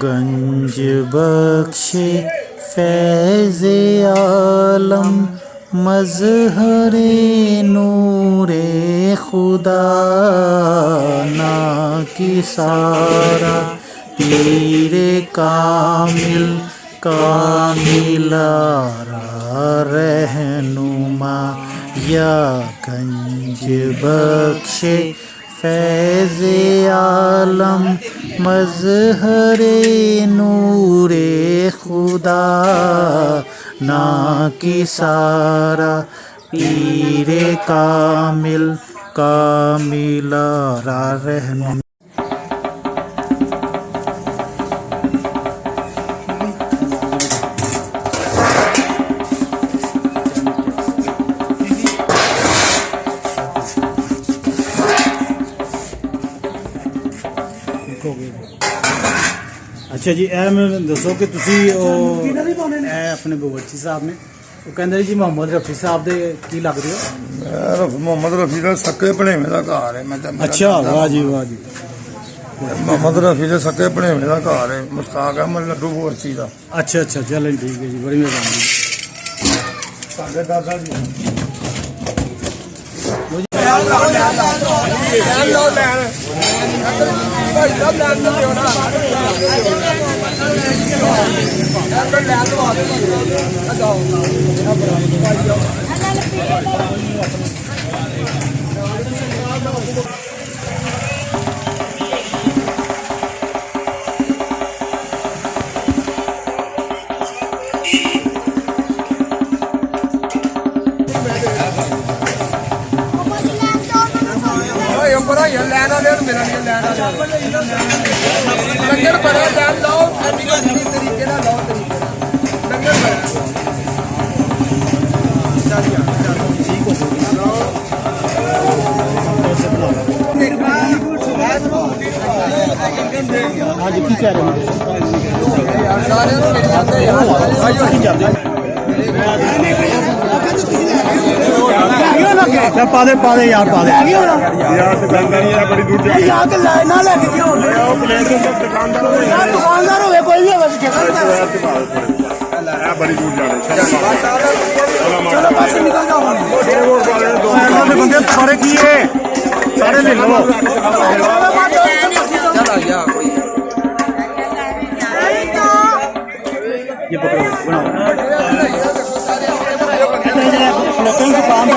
गंज बख्शे फैज़ आलम मज़हरे नूरे खुदा ना की सारा पीरे कामिल कामिलारा रहनुमा या गंज बख्शे फैज़ आलम मज़हरे नूरे खुदा ना की सारा पीरे कामिल कामिलारा रहनुमा। अच्छा जी, ए मैं दसो कि तुसी अपने बवची साहब ने वो कहते जी मोहम्मद रफी साहब दे की लग रहे हो? मोहम्मद रफी का सके भणेवे का घर है। मैं अच्छा, वाह जी वाह जी। मोहम्मद रफी के सके भणेवे का घर है, मुश्ताक अहमद लड्डू बवची का। अच्छा अच्छा, चलें ठीक है जी, बड़ी मेहरबानी। साडे दादा जी लंगर बड़ा लैन लो, तरीके ना लो, लंगर हाँ जी, की कह रहे हैं? पा दे यार, पा दे यार, बड़ी दूर यार ना लेके दुकानदार हो कोई भी बड़ी दूर जाने बंदे सारे किए सारे ले लो। ये पकड़ो, लोगों को काम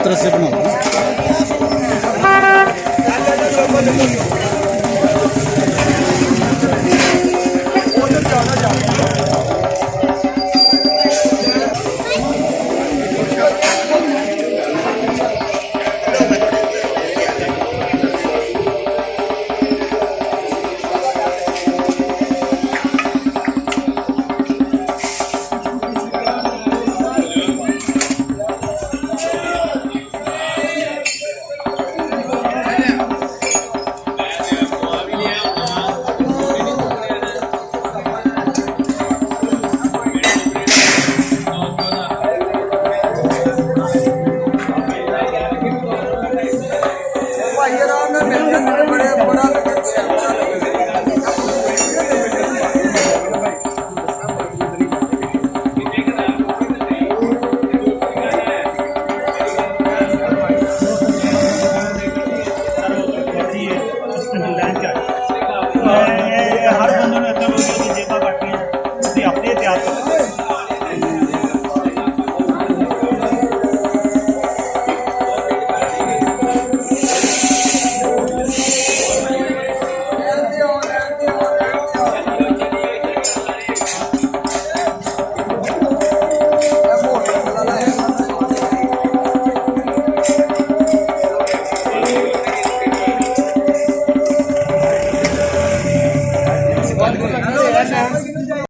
तरह से बनाओ। ਰਹਿਣ ਚ ਆਏ